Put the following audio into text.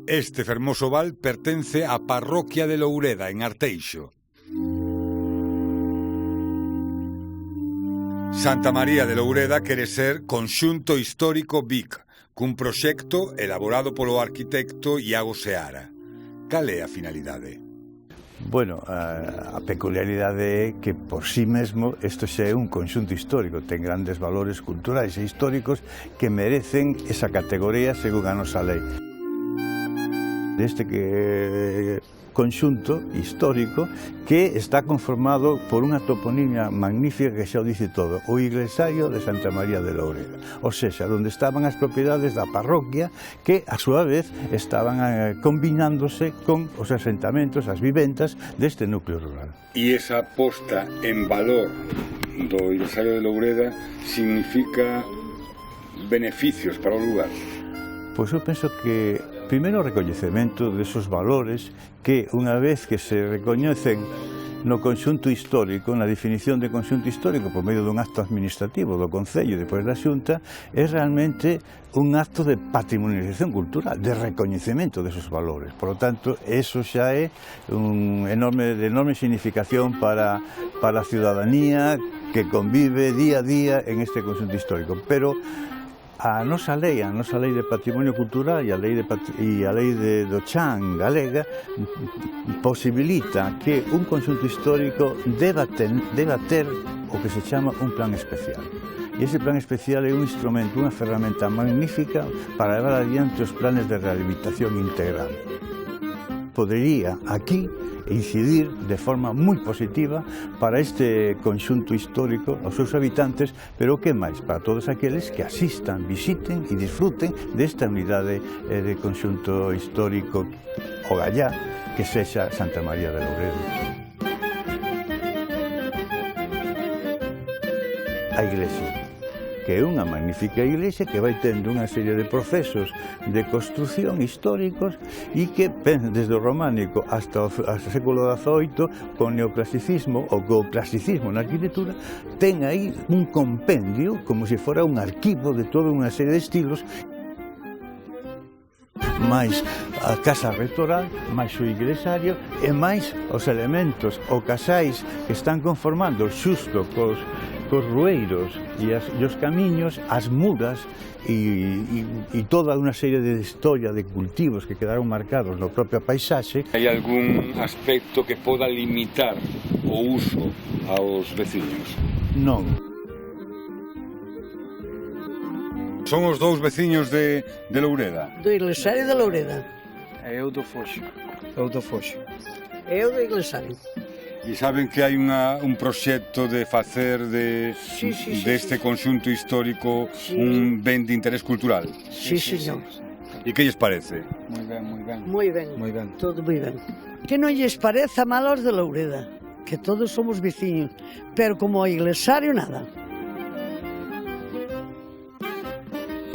Este fermoso val pertence á parroquia de Loureda, en Arteixo. Santa María de Loureda quere ser conxunto histórico BIC, cun proxecto elaborado polo arquitecto Iago Seara. Cal é a finalidade? Bueno, a peculiaridade é que por sí mesmo isto xa é un conxunto histórico, ten grandes valores culturais e históricos que merecen esa categoría según a nosa lei. Deste conxunto histórico que está conformado por unha toponimia magnífica que xa o dice todo, o Iglesario de Santa María de Loureda, ou seja, onde estaban as propiedades da parroquia que, a súa vez, estaban combinándose con os asentamentos, as viventas deste núcleo rural. E esa posta en valor do Iglesario de Loureda significa beneficios para o lugar? Pois eu penso que, primeiro, o recoñecemento desos valores que, unha vez que se recoñecen no conxunto histórico, na definición de conxunto histórico por medio dun acto administrativo do Concello e depois da Xunta, é realmente un acto de patrimonialización cultural, de recoñecemento desos valores. Por lo tanto, eso xa é de enorme significación para a ciudadanía que convive día a día en este conxunto histórico. Pero a nosa lei de patrimonio cultural e a lei do chan galega posibilita que un conxunto histórico deba ter o que se chama un plan especial. E ese plan especial é un instrumento, unha ferramenta magnífica para levar adiante os planes de rehabilitación integral. Podería aquí incidir de forma moi positiva para este conxunto histórico aos seus habitantes, pero que máis? Para todos aqueles que asistan, visiten e disfruten desta unidade de conxunto histórico o gallá que sexa Santa María de Loureda. A Iglesia, que é unha magnífica iglesia que vai tendo unha serie de procesos de construción históricos e que, desde o románico hasta o século XVIII, con neoclasicismo ou co clasicismo na arquitectura, ten aí un compendio, como se fora un arquivo de toda unha serie de estilos, máis a casa rectoral, máis o iglesario e máis os elementos ou casais que están conformando xusto cos rueiros e os camiños, as muras e toda unha serie de historia de cultivos que quedaron marcados na propia paisaxe. Hai algún aspecto que poda limitar o uso aos veciños? Non. Son os dous veciños de Loureda? Do Iglesario de Loureda. E eu do Foxo. Eu do Iglesario. E saben que hai un proxecto de facer deste conxunto histórico un ben de interés cultural? Sí, señor. E que lles parece? Moi ben, todo moi ben. Que non lles pareza mal aos de Loureda, que todos somos veciños, pero como o Iglesario nada.